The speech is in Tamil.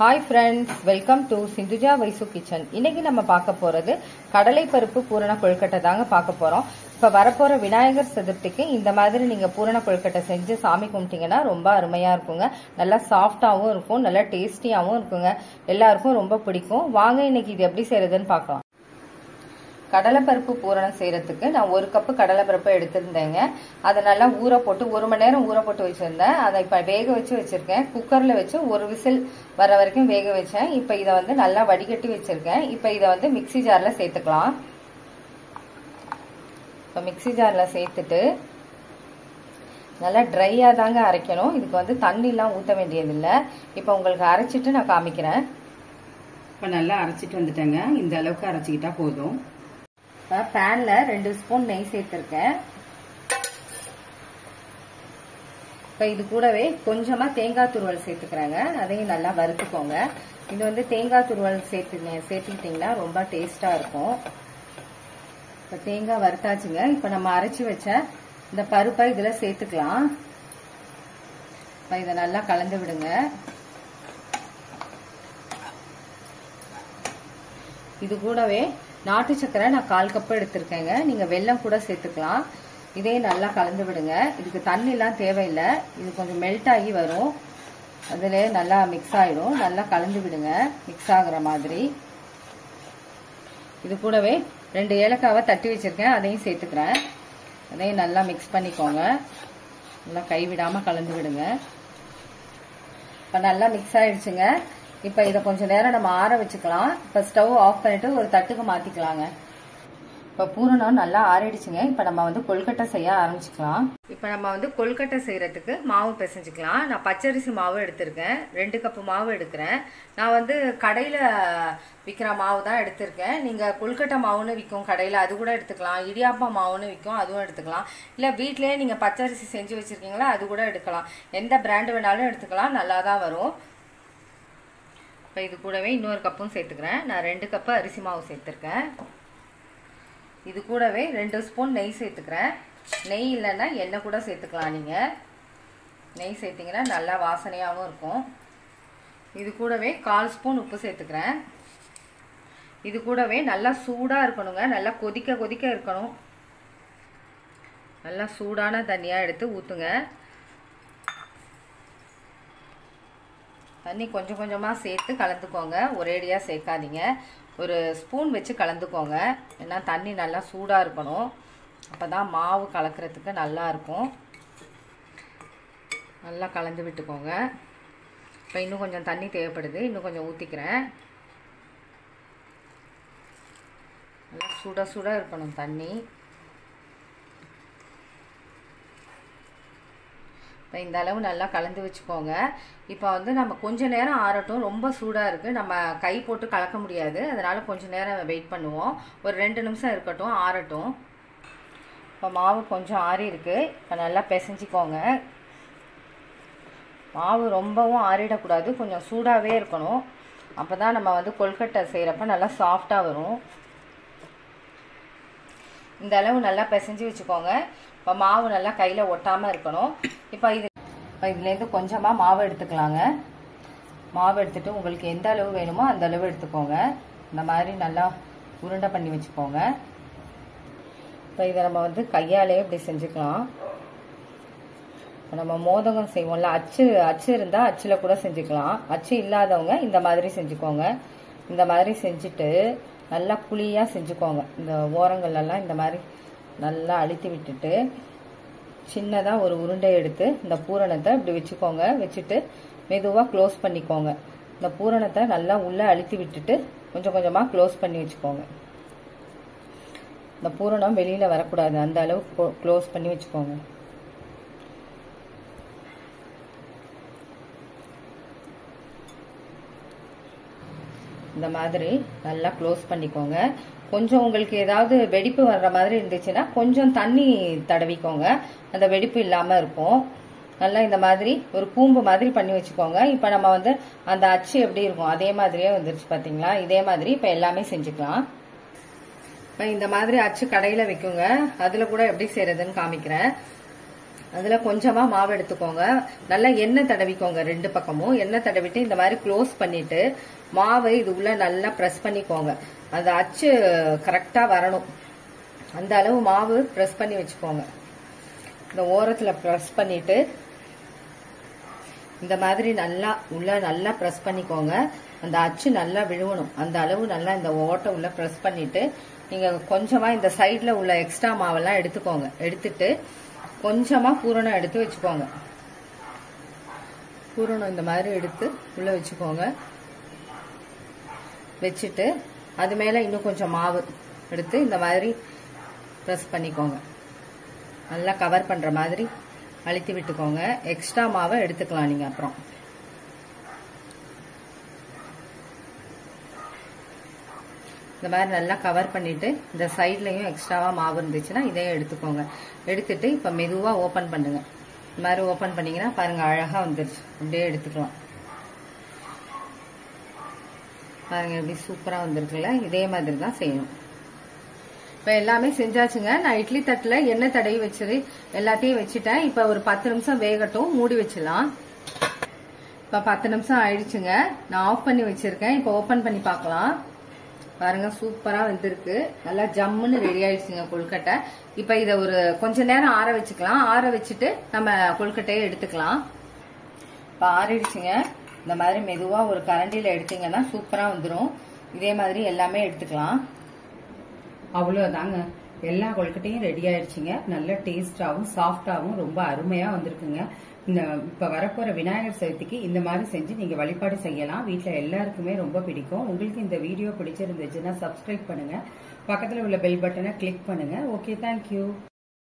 Hi friends, welcome to Sindhuja Vaisu kitchen. இன்னைக்கு நம்ம பார்க்க போறது கடலை பருப்பு பூரண கொழுக்கட்டை தாங்க பார்க்க போறோம். இப்ப வரப்போற விநாயகர் சதுர்த்திக்கு இந்த மாதிரி நீங்க பூரண கொழுக்கட்டை செஞ்சு சாமி கும்பிட்டீங்கன்னா ரொம்ப அருமையா இருக்குங்க. நல்லா சாஃப்டாவும் இருக்கும், நல்லா டேஸ்டியாவும் இருக்குங்க. எல்லாருக்கும் ரொம்ப பிடிக்கும். வாங்க இன்னைக்கு இது எப்படி செய்யறதுன்னு பார்க்கலாம். கடலைப்பருப்பு பூரணம் செய்யறதுக்கு நான் 1 கப்பு கடலைப்பருப்பு எடுத்திருந்தேங்க. அதை நல்லா ஊற போட்டு 1 மணி நேரம் ஊற போட்டு வச்சிருந்தேன். அதை இப்ப வேக வச்சு வச்சிருக்கேன். குக்கர்ல வச்சு 1 விசில் வர வரைக்கும் வேக வச்சேன். இப்ப இதை வந்து நல்லா வடிகட்டி வச்சிருக்கேன். இப்ப இதை வந்து மிக்சி ஜார்ல சேர்த்துக்கலாம். இப்ப மிக்சி ஜார்ல சேர்த்துட்டு நல்லா ட்ரையா தாங்க அரைக்கணும். இதுக்கு வந்து தண்ணி எல்லாம் ஊற்ற வேண்டியதில்லை. இப்ப உங்களுக்கு அரைச்சிட்டு நான் காமிக்கிறேன். இப்ப நல்லா அரைச்சிட்டு வந்துட்டேங்க. இந்த அளவுக்கு அரைச்சிக்கிட்டா போதும். பேன்ல 2 ஸ்பூன் நெய் சேர்த்திருக்கேன். இப்ப இது கூடவே கொஞ்சமா தேங்காய் துருவல் சேர்த்துக்கிறேங்க. அதையும் நல்லா வறுத்துக்கோங்க. இது வந்து தேங்காய் துருவல் சேர்த்துக்கிட்டீங்கன்னா ரொம்ப டேஸ்டா இருக்கும். இப்ப தேங்காய் வறுத்தாச்சுங்க. இப்ப நம்ம அரைச்சி வச்ச இந்த பருப்பை இதுல சேர்த்துக்கலாம். இப்ப இதை நல்லா கலந்து விடுங்க. இது கூடவே நாட்டு சக்கரை நான் 1/4 கப் எடுத்திருக்கேங்க. நீங்க வெல்லம் கூட சேர்த்துக்கலாம். இதே நல்லா கலந்து விடுங்க. இதுக்கு தண்ணி எல்லாம் தேவையில்லை. இது கொஞ்சம் மெல்ட் ஆகி வரும். அதுல நல்லா மிக்ஸ் ஆயிடும். நல்லா கலந்து விடுங்க, மிக்ஸ் ஆகுற மாதிரி. இது கூடவே 2 ஏலக்காவை தட்டி வச்சிருக்கேன். அதையும் சேர்த்துக்கிறேன். அதையும் நல்லா மிக்ஸ் பண்ணிக்கோங்க. நல்லா கைவிடாம கலந்து விடுங்க. இப்ப நல்லா மிக்ஸ் ஆயிடுச்சுங்க. இப்ப இதை கொஞ்ச நேரம் நம்ம ஆற வச்சுக்கலாம். இப்ப ஸ்டவ் ஆஃப் பண்ணிட்டு ஒரு தட்டுக்கு மாத்திக்கலாங்க. இப்ப பூரணம் நல்லா ஆறிடுச்சுங்க. இப்ப நம்ம வந்து கொழுக்கட்டை செய்ய ஆரம்பிச்சுக்கலாம். இப்ப நம்ம வந்து கொழுக்கட்டை செய்யறதுக்கு மாவு பிசைஞ்சுக்கலாம். நான் பச்சரிசி மாவு எடுத்திருக்கேன். 2 கப்பு மாவு எடுக்கிறேன். நான் வந்து கடையில விற்கிற மாவு தான் எடுத்திருக்கேன். நீங்க கொழுக்கட்டை மாவுன்னு விற்கும் கடையில, அது கூட எடுத்துக்கலாம். இடியாப்பா மாவுன்னு விற்கும், அதுவும் எடுத்துக்கலாம். இல்ல வீட்லயே நீங்க பச்சரிசி செஞ்சு வச்சிருக்கீங்களா, அது கூட எடுக்கலாம். எந்த பிராண்ட் வேணாலும் எடுத்துக்கலாம், நல்லா தான் வரும். இப்போ இது கூடவே இன்னொரு கப்பும் சேர்த்துக்கிறேன். நான் 2 கப்பு அரிசி மாவு சேர்த்துருக்கேன். இது கூடவே 2 ஸ்பூன் நெய் சேர்த்துக்கிறேன். நெய் இல்லைன்னா எண்ணெய் கூட சேர்த்துக்கலாம். நீங்கள் நெய் சேர்த்திங்கன்னா நல்லா வாசனையாகவும் இருக்கும். இது கூடவே 1/4 ஸ்பூன் உப்பு சேர்த்துக்கிறேன். இது கூடவே நல்லா சூடாக இருக்கணுங்க. நல்லா கொதிக்க கொதிக்க இருக்கணும். நல்லா சூடான தண்ணியாக எடுத்து ஊற்றுங்க. தண்ணி கொஞ்சம் கொஞ்சமாக சேர்த்து கலந்துக்கோங்க. ஒரேடியாக சேர்க்காதீங்க. ஒரு ஸ்பூன் வச்சு கலந்துக்கோங்க. ஏன்னா தண்ணி நல்லா சூடாக இருக்கணும். அப்போ தான் மாவு கலக்கிறதுக்கு நல்லா இருக்கும். நல்லா கலந்து விட்டுக்கோங்க. இப்போ இன்னும் கொஞ்சம் தண்ணி தேவைப்படுது. இன்னும் கொஞ்சம் ஊற்றிக்கிறேன். நல்லா சுட சுட இருக்கணும் தண்ணி. இப்போ இந்த அளவு நல்லா கலந்து வச்சுக்கோங்க. இப்போ வந்து நம்ம கொஞ்சம் நேரம் ஆறட்டும். ரொம்ப சூடாக இருக்குது, நம்ம கை போட்டு கலக்க முடியாது. அதனால் கொஞ்சம் நேரம் வெயிட் பண்ணுவோம். ஒரு 2 நிமிஷம் இருக்கட்டும், ஆறட்டும். இப்போ மாவு கொஞ்சம் ஆறி இருக்குது. இப்போ நல்லா பிசைஞ்சிக்கோங்க. மாவு ரொம்பவும் ஆறிடக்கூடாது, கொஞ்சம் சூடாகவே இருக்கணும். அப்போ தான் நம்ம வந்து கொழுக்கட்டை செய்கிறப்ப நல்லா சாஃப்டாக வரும். இந்த அளவு நல்லா பிசைஞ்சு வச்சுக்கோங்க. இப்போ மாவு நல்லா கையில் ஒட்டாமல் இருக்கணும். இப்போ இதுலேருந்து கொஞ்சமாக மாவு எடுத்துக்கலாங்க. மாவு எடுத்துட்டு உங்களுக்கு எந்த அளவு வேணுமோ அந்த அளவு எடுத்துக்கோங்க. இந்த மாதிரி நல்லா உருண்டை பண்ணி வச்சுக்கோங்க. இப்போ இதை நம்ம வந்து கையாலே இப்படி செஞ்சுக்கலாம். இப்போ நம்ம மோதகம் செய்வோம்ல, அச்சு இருந்தால் அச்சில் கூட செஞ்சுக்கலாம். அச்சு இல்லாதவங்க இந்த மாதிரி செஞ்சுக்கோங்க. இந்த மாதிரி செஞ்சுட்டு நல்லா குழியாக செஞ்சுக்கோங்க. இந்த ஓரங்கள்லாம் இந்த மாதிரி நல்லா அழுத்தி விட்டுட்டு சின்னதாக ஒரு உருண்டை எடுத்து இந்த பூரணத்தை இப்படி வச்சுக்கோங்க. வச்சுட்டு மெதுவாக க்ளோஸ் பண்ணிக்கோங்க. இந்த பூரணத்தை நல்லா உள்ளே அழுத்தி விட்டுட்டு கொஞ்சம் கொஞ்சமாக க்ளோஸ் பண்ணி வச்சுக்கோங்க. இந்த பூரணம் வெளியில் வரக்கூடாது, அந்த அளவுக்கு க்ளோஸ் பண்ணி வச்சுக்கோங்க. இந்த மாதிரி நல்லா க்ளோஸ் பண்ணிக்கோங்க. கொஞ்சம் உங்களுக்கு ஏதாவது வெடிப்பு வர்ற மாதிரி இருந்துச்சுன்னா கொஞ்சம் தண்ணி தடவிக்கோங்க. அந்த வெடிப்பு இல்லாமல் இருக்கும். நல்லா இந்த மாதிரி ஒரு கூம்பு மாதிரி பண்ணி வச்சுக்கோங்க. இப்போ நம்ம வந்து அந்த அச்சு எப்படி இருக்கும் அதே மாதிரியே வந்துருச்சு பார்த்தீங்களா. இதே மாதிரி இப்போ எல்லாமே செஞ்சுக்கலாம். இப்போ இந்த மாதிரி அச்சு கடையில் வைக்குங்க. அதில் கூட எப்படி செய்யறதுன்னு காமிக்கிறேன். அதுல கொஞ்சமா மாவு எடுத்துக்கோங்க. நல்லா எண்ணெய் தடவிக்கோங்க. 2 பக்கமும் எண்ணெய் தடவிட்டு இந்த மாதிரி க்ளோஸ் பண்ணிட்டு மாவை இது உள்ள நல்லா பிரஸ் பண்ணிக்கோங்க. அந்த அச்சு கரெக்டா வரணும். அந்த அளவு மாவு பிரஸ் பண்ணி வச்சுக்கோங்க. இந்த ஓரத்துல பிரஸ் பண்ணிட்டு இந்த மாதிரி நல்லா உள்ள நல்லா பிரஸ் பண்ணிக்கோங்க. அந்த அச்சு நல்லா விழுவணும். அந்த அளவு நல்லா இந்த ஓட்டை உள்ள பிரஸ் பண்ணிட்டு நீங்க கொஞ்சமா இந்த சைட்ல உள்ள எக்ஸ்ட்ரா மாவெல்லாம் எடுத்துக்கோங்க. எடுத்துட்டு கொஞ்சமா பூரணம் எடுத்து வச்சுக்கோங்க. பூரணம் இந்த மாதிரி எடுத்து உள்ள வச்சுக்கோங்க. வச்சுட்டு அது மேல இன்னும் கொஞ்சம் மாவு எடுத்து இந்த மாதிரி பிரஸ் பண்ணிக்கோங்க. நல்லா கவர் பண்ற மாதிரி அழுத்தி விட்டுக்கோங்க. எக்ஸ்ட்ரா மாவை எடுத்துக்கலாம் நீங்க அப்புறம். இந்த மாதிரி நல்லா கவர் பண்ணிட்டு இந்த சைட்லயும் எக்ஸ்ட்ராவா மாவு இருந்துச்சுன்னா இதையும் எடுத்துக்கோங்க. எடுத்துட்டு இப்ப மெதுவா ஓபன் பண்ணுங்க. இந்த மாதிரி ஓபன் பண்ணீங்கன்னா பாருங்க அழகா வந்துருச்சு. அப்படியே எடுத்துக்கலாம். பாருங்க எப்படி சூப்பரா வந்திருக்குல்ல. இதே மாதிரி தான் செய்யணும். இப்ப எல்லாமே செஞ்சாச்சுங்க. நான் இட்லி தட்டுல எண்ணெய் தடவி வச்சது எல்லாத்தையும் வச்சுட்டேன். இப்ப ஒரு 10 நிமிஷம் வேகட்டும். மூடி வச்சிடலாம். இப்ப 10 நிமிஷம் ஆயிடுச்சுங்க. நான் ஆஃப் பண்ணி வச்சிருக்கேன். இப்ப ஓபன் பண்ணி பார்க்கலாம். பாருங்க சூப்பரா வந்திருக்கு. நல்லா ஜம்முன்னு ரெடி ஆயிடுச்சுங்க கொழுக்கட்டை. இப்ப இத ஒரு கொஞ்ச நேரம் ஆற வச்சுக்கலாம். ஆற வச்சுட்டு நம்ம கொழுக்கட்டையை எடுத்துக்கலாம். இப்ப ஆறிடுச்சுங்க. இந்த மாதிரி மெதுவா ஒரு கரண்டியில எடுத்தீங்கன்னா சூப்பரா வந்துடும். இதே மாதிரி எல்லாமே எடுத்துக்கலாம். அவ்வளவுதாங்க, எல்லா கொழுக்கட்டையும் ரெடி ஆயிடுச்சுங்க. நல்ல டேஸ்டாவும் சாஃப்டாவும் ரொம்ப அருமையா வந்திருக்குங்க. இந்த இப்ப வரப்போற விநாயகர் சதுர்த்திக்கு இந்த மாதிரி செஞ்சு நீங்க வழிபாடு செய்யலாம். வீட்டுல எல்லாருக்குமே ரொம்ப பிடிக்கும். உங்களுக்கு இந்த வீடியோ பிடிச்சிருந்துச்சுன்னா சப்ஸ்கிரைப் பண்ணுங்க. பக்கத்துல உள்ள பெல் பட்டனை கிளிக் பண்ணுங்க. Okay, thank you.